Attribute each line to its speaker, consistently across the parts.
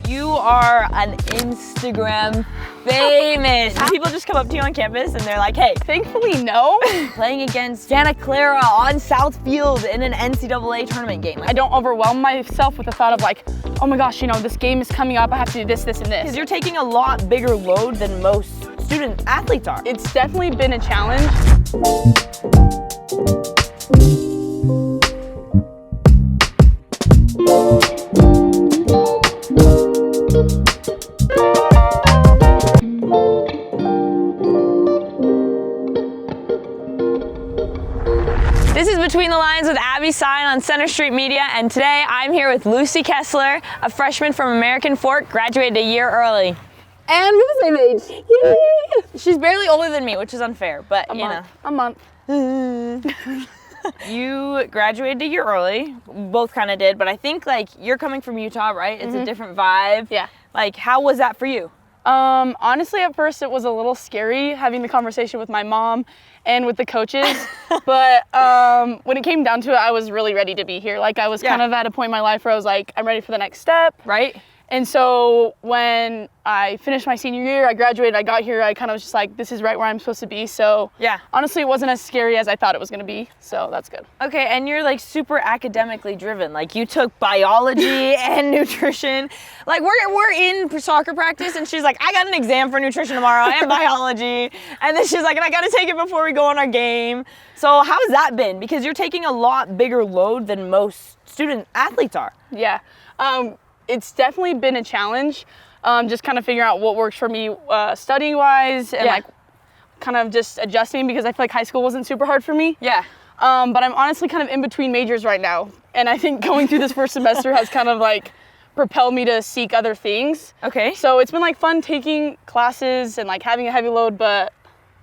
Speaker 1: You are an Instagram famous. People just come up to you on campus and they're like, hey.
Speaker 2: Thankfully, no.
Speaker 1: Playing against Santa Clara on Southfield in an NCAA tournament game.
Speaker 2: I don't overwhelm myself with the thought of like, oh my gosh, you know, this game is coming up, I have to do this, this, and this.
Speaker 1: Because you're taking a lot bigger load than most student athletes are.
Speaker 2: It's definitely been a challenge.
Speaker 1: This is Between the Lines with Abby Sign on Center Street Media, and today I'm here with Lucy Kesler, a freshman from American Fork, graduated a year early.
Speaker 2: And we're the same age. Yay!
Speaker 1: She's barely older than me, which is unfair, but
Speaker 2: A month.
Speaker 1: You graduated a year early, both kind of did, but I think like you're coming from Utah, right? It's a different vibe.
Speaker 2: Yeah.
Speaker 1: Like, how was that for you?
Speaker 2: Honestly, at first it was a little scary having the conversation with my mom and with the coaches, but when it came down to it, I was really ready to be here. Like I was kind of at a point in my life where I was like, I'm ready for the next step.
Speaker 1: Right.
Speaker 2: And so when I finished my senior year, I graduated, I got here, I kind of was just like, this is right where I'm supposed to be. So
Speaker 1: yeah, honestly,
Speaker 2: it wasn't as scary as I thought it was going to be. So that's good.
Speaker 1: Okay, and you're like super academically driven. Like you took biology and nutrition. Like we're in soccer practice and she's like, I got an exam for nutrition tomorrow and biology. And then she's like, and I got to take it before we go on our game. So how's that been? Because you're taking a lot bigger load than most student athletes are.
Speaker 2: Yeah. It's definitely been a challenge, just kind of figuring out what works for me studying wise and like kind of just adjusting because I feel like high school wasn't super hard for me.
Speaker 1: Yeah.
Speaker 2: But I'm honestly kind of in between majors right now. And I think going through this first semester has kind of like propelled me to seek other things.
Speaker 1: Okay.
Speaker 2: So it's been like fun taking classes and like having a heavy load, but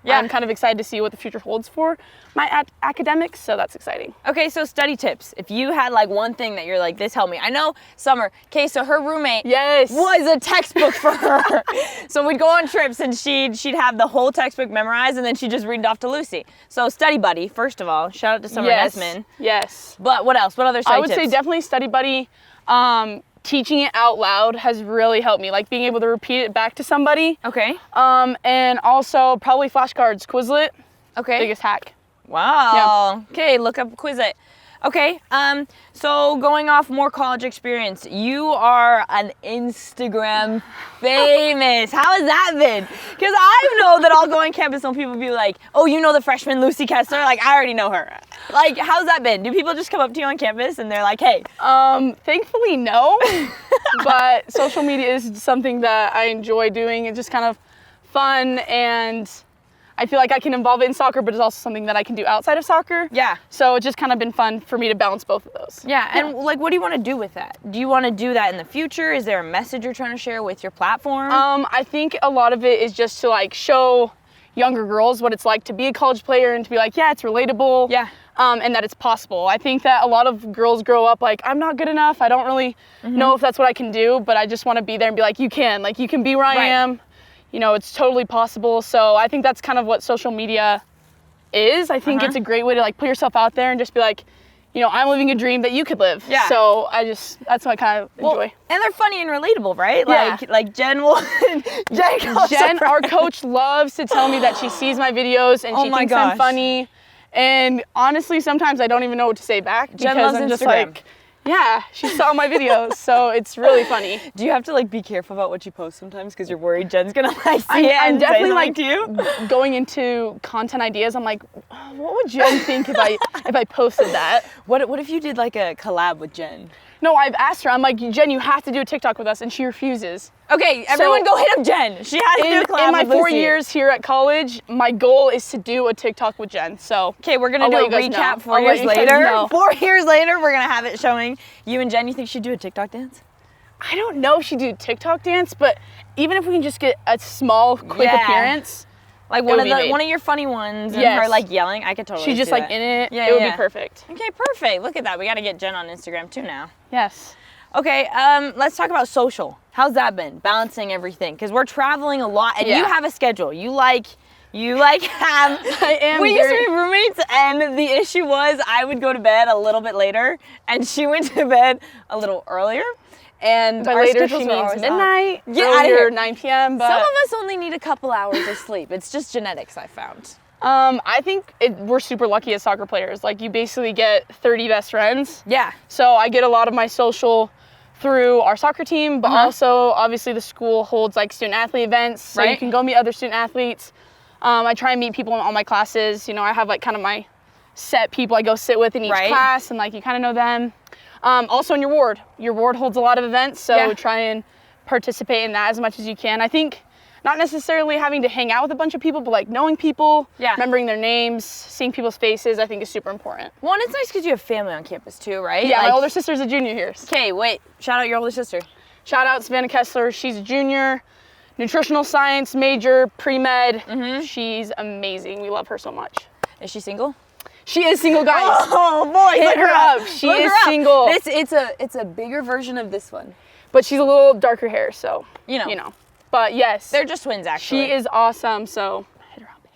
Speaker 2: I'm kind of excited to see what the future holds for my academics, so that's exciting. Okay,
Speaker 1: so study tips. If you had like one thing that you're like, this helped me. I know Summer, okay, so her roommate was a textbook for her. So we'd go on trips and she'd have the whole textbook memorized and then she'd just read it off to Lucy. So study buddy, first of all. Shout out to Summer Nesman.
Speaker 2: Yes.
Speaker 1: But what else? What other study tips?
Speaker 2: I would say definitely study buddy. Teaching it out loud has really helped me, like being able to repeat it back to somebody.
Speaker 1: Okay.
Speaker 2: And also probably flashcards, Quizlet. Okay. Biggest hack.
Speaker 1: Wow. Yeah. Okay, look up Quizlet. Okay, so going off more college experience, you are an Instagram famous. How has that been? Because I know that I'll go on campus and people be like, oh, you know the freshman Lucy Kesler? Like, I already know her. Like, how's that been? Do people just come up to you on campus and they're like, hey?
Speaker 2: Thankfully, no. But social media is something that I enjoy doing. It's just kind of fun and I feel like I can involve it in soccer, but it's also something that I can do outside of soccer. Yeah. So it's just kind of been fun for me to balance both of those.
Speaker 1: Yeah, and like, what do you want to do with that? Do you want to do that in the future? Is there a message you're trying to share with your platform?
Speaker 2: I think a lot of it is just to like show younger girls what it's like to be a college player and to be like, yeah, it's relatable. Yeah. And that it's possible. I think that a lot of girls grow up like, I'm not good enough. I don't really know if that's what I can do, but I just want to be there and be like, you can be where I am. You know, it's totally possible. So I think that's kind of what social media is. I think it's a great way to like put yourself out there and just be like, you know, I'm living a dream that you could live. Yeah. So that's what I kind of enjoy.
Speaker 1: And they're funny and relatable, right?
Speaker 2: Yeah.
Speaker 1: Like Jen will,
Speaker 2: Jen, our coach loves to tell me that she sees my videos and she thinks I'm funny. And honestly, sometimes I don't even know what to say back because I'm just like, yeah, she saw my videos, so it's really funny.
Speaker 1: Do you have to like be careful about what you post sometimes because you're worried Jen's gonna like see it
Speaker 2: I'm
Speaker 1: and
Speaker 2: definitely
Speaker 1: say
Speaker 2: like
Speaker 1: to you?
Speaker 2: Going into content ideas. I'm like, what would Jen think if I posted that?
Speaker 1: What if you did like a collab with Jen?
Speaker 2: No, I've asked her. I'm like, Jen, you have to do a TikTok with us, and she refuses.
Speaker 1: Okay, everyone go hit up Jen. She has to do a collab
Speaker 2: in my
Speaker 1: with
Speaker 2: 4
Speaker 1: Lucy.
Speaker 2: years here at college, my goal is to do a TikTok with Jen. So
Speaker 1: okay, we're gonna do a recap 4 years later. 4 years later, we're gonna have it showing you and Jen. You think she'd do a TikTok dance?
Speaker 2: I don't know if she'd do a TikTok dance, but even if we can just get a small, quick appearance,
Speaker 1: like one of your funny ones, and her like yelling, I could totally.
Speaker 2: She's just like
Speaker 1: that.
Speaker 2: in it.
Speaker 1: Yeah,
Speaker 2: it would be perfect.
Speaker 1: Okay, perfect. Look at that. We got to get Jen on Instagram too now.
Speaker 2: Yes.
Speaker 1: Okay, let's talk about social. How's that been? Balancing everything, because we're traveling a lot, and you have a schedule. You have. We used to be roommates, and the issue was I would go to bed a little bit later, and she went to bed a little earlier. And
Speaker 2: by
Speaker 1: our
Speaker 2: later, she
Speaker 1: schedules are
Speaker 2: means
Speaker 1: always
Speaker 2: midnight,
Speaker 1: off. Get out of
Speaker 2: earlier,
Speaker 1: here.
Speaker 2: 9 p.m. But
Speaker 1: some of us only need a couple hours of sleep. It's just genetics, I found.
Speaker 2: I think we're super lucky as soccer players. Like, you basically get 30 best friends.
Speaker 1: Yeah.
Speaker 2: So I get a lot of my social through our soccer team, but also obviously the school holds like student athlete events, so you can go meet other student athletes. I try and meet people in all my classes. You know, I have like kind of my set people I go sit with in each class, and like you kind of know them. Also in your ward holds a lot of events, so try and participate in that as much as you can. I think not necessarily having to hang out with a bunch of people, but like knowing people, remembering their names, seeing people's faces, I think is super important.
Speaker 1: Well, and it's nice because you have family on campus too, right?
Speaker 2: Yeah, my older sister's a junior here.
Speaker 1: Okay, wait, shout out your older sister.
Speaker 2: Shout out Savannah Kesler, she's a junior, nutritional science major, pre-med. She's amazing, we love her so much.
Speaker 1: Is she single?
Speaker 2: She is single, guys.
Speaker 1: Oh boy,
Speaker 2: hit her up. She is single.
Speaker 1: It's a bigger version of this one.
Speaker 2: But she's a little darker hair, so you know. But yes.
Speaker 1: They're just twins, actually.
Speaker 2: She is awesome, so hit her up.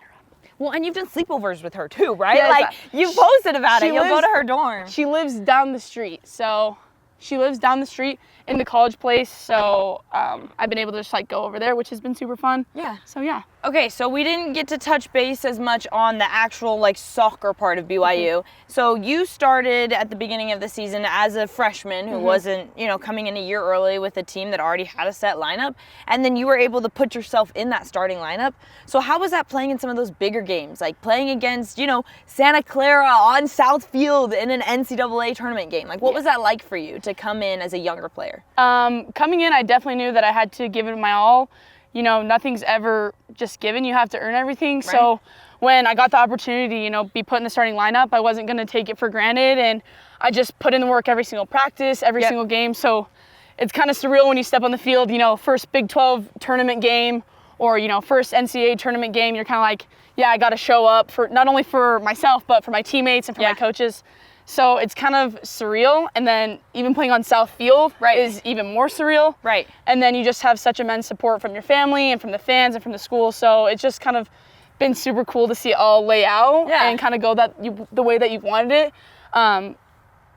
Speaker 1: Well, and you've done sleepover with her too, right?
Speaker 2: Yeah,
Speaker 1: like you posted about it. You'll go to her dorm.
Speaker 2: She lives down the street, so she lives down the street in the college place, so I've been able to just like go over there, which has been super fun.
Speaker 1: Yeah.
Speaker 2: So yeah.
Speaker 1: Okay, so we didn't get to touch base as much on the actual like soccer part of BYU. So you started at the beginning of the season as a freshman who wasn't, you know, coming in a year early with a team that already had a set lineup, and then you were able to put yourself in that starting lineup. So how was that playing in some of those bigger games, like playing against, you know, Santa Clara on South Field in an NCAA tournament game? Like what was that like for you to come in as a younger player?
Speaker 2: Coming in, I definitely knew that I had to give it my all. You know, nothing's ever just given. You have to earn everything. Right. So when I got the opportunity, you know, be put in the starting lineup, I wasn't going to take it for granted. And I just put in the work every single practice, every single game. So it's kind of surreal when you step on the field, you know, first Big 12 tournament game or, you know, first NCAA tournament game. You're kind of like, yeah, I got to show up for not only for myself, but for my teammates and for my coaches. So it's kind of surreal, and then even playing on South Field is even more surreal. Right. And then you just have such immense support from your family and from the fans and from the school. So it's just kind of been super cool to see it all lay out and kind of go the way that you wanted it.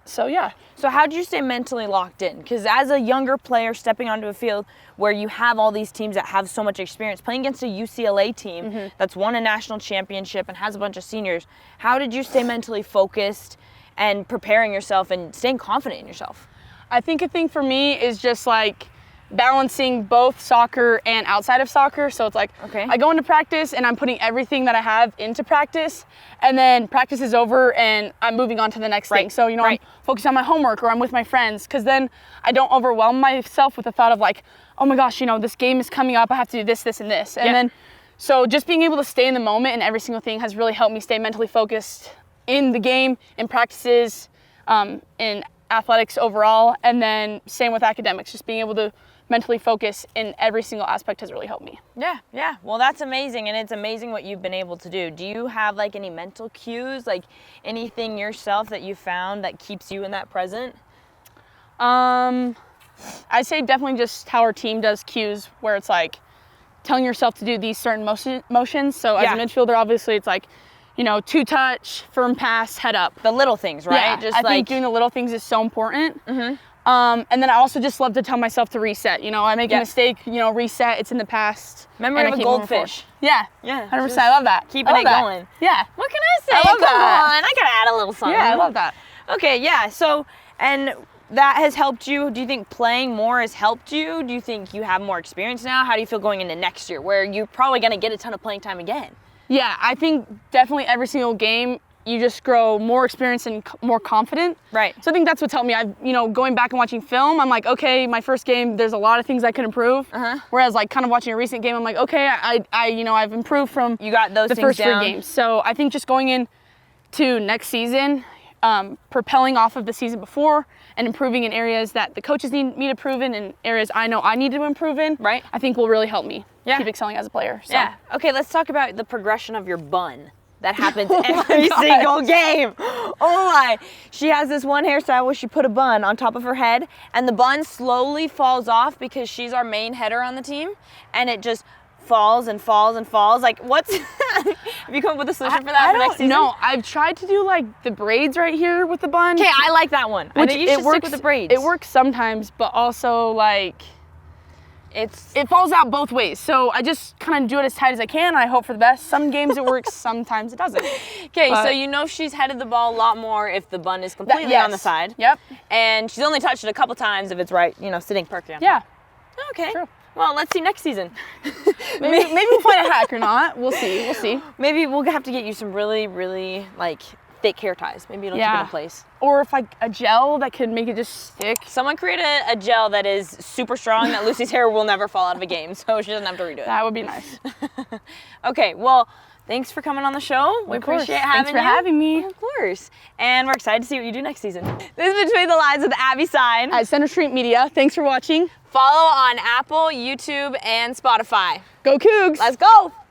Speaker 2: So yeah.
Speaker 1: So how did you stay mentally locked in? Because as a younger player stepping onto a field where you have all these teams that have so much experience, playing against a UCLA team that's won a national championship and has a bunch of seniors, how did you stay mentally focused and preparing yourself and staying confident in yourself?
Speaker 2: I think a thing for me is just like balancing both soccer and outside of soccer. So it's like, I go into practice and I'm putting everything that I have into practice, and then practice is over and I'm moving on to the next thing. So, you know, I'm focused on my homework or I'm with my friends, because then I don't overwhelm myself with the thought of like, oh my gosh, you know, this game is coming up, I have to do this, this, and this. And then, so just being able to stay in the moment and every single thing has really helped me stay mentally focused in the game, in practices, in athletics overall, and then same with academics. Just being able to mentally focus in every single aspect has really helped me.
Speaker 1: Yeah. Well, that's amazing, and it's amazing what you've been able to do. Do you have like any mental cues, like anything yourself that you found that keeps you in that present?
Speaker 2: I'd say definitely just how our team does cues, where it's like telling yourself to do these certain motions. So as a midfielder, obviously it's like, you know, two touch, firm pass, head up.
Speaker 1: The little things, right?
Speaker 2: Yeah, I think doing the little things is so important. And then I also just love to tell myself to reset. You know, I make a mistake, you know, reset, it's in the past.
Speaker 1: Memory of a goldfish.
Speaker 2: Yeah, 100%, I love that.
Speaker 1: Keeping it going.
Speaker 2: Yeah.
Speaker 1: What can I say?
Speaker 2: I love that.
Speaker 1: Come on, I gotta add a little something.
Speaker 2: Yeah, I love that.
Speaker 1: Okay, yeah, so, and that has helped you. Do you think playing more has helped you? Do you think you have more experience now? How do you feel going into next year, where you're probably gonna get a ton of playing time again?
Speaker 2: Yeah, I think definitely every single game you just grow more experience and more confident. Right. So I think that's what's helped me. You know, going back and watching film, I'm like, okay, my first game, there's a lot of things I could improve. Whereas like kind of watching a recent game, I'm like, okay, you know, I've improved from
Speaker 1: the
Speaker 2: first
Speaker 1: down.
Speaker 2: 3 games. So I think just going into next season, propelling off of the season before and improving in areas that the coaches need me to improve in and areas I know I need to improve in, I think will really help me keep excelling as a player. So.
Speaker 1: Yeah. Okay, let's talk about the progression of your bun. That happens every single game. Oh my. She has this one hairstyle where she put a bun on top of her head, and the bun slowly falls off because she's our main header on the team, and it just falls and falls and falls. Like, what's have you come up with a solution for that for next season?
Speaker 2: No, I've tried to do like the braids right here with the bun.
Speaker 1: Okay, I like that one. I think you should stick with the braids.
Speaker 2: It works sometimes, but also like it falls out both ways. So I just kind of do it as tight as I can. I hope for the best. Some games it works, sometimes it doesn't.
Speaker 1: Okay, so you know she's headed the ball a lot more if the bun is completely on the side.
Speaker 2: Yep.
Speaker 1: And she's only touched it a couple times if it's right, you know, sitting perfectly on top.
Speaker 2: Yeah.
Speaker 1: Okay.
Speaker 2: True.
Speaker 1: Well, let's see next season.
Speaker 2: maybe we'll find a hack or not. We'll see. We'll see.
Speaker 1: Maybe we'll have to get you some really, really like thick hair ties. Maybe it'll keep it in place.
Speaker 2: Or if like a gel that could make it just stick.
Speaker 1: Someone create a gel that is super strong that Lucy's hair will never fall out of a game, so she doesn't have to redo it.
Speaker 2: That would be nice.
Speaker 1: Okay, well, thanks for coming on the show. We appreciate having you.
Speaker 2: Thanks for having me.
Speaker 1: Of course. And we're excited to see what you do next season. This is Between the Lines with Abby Sine
Speaker 2: at Center Street Media. Thanks for watching.
Speaker 1: Follow on Apple, YouTube, and Spotify.
Speaker 2: Go Cougs!
Speaker 1: Let's go!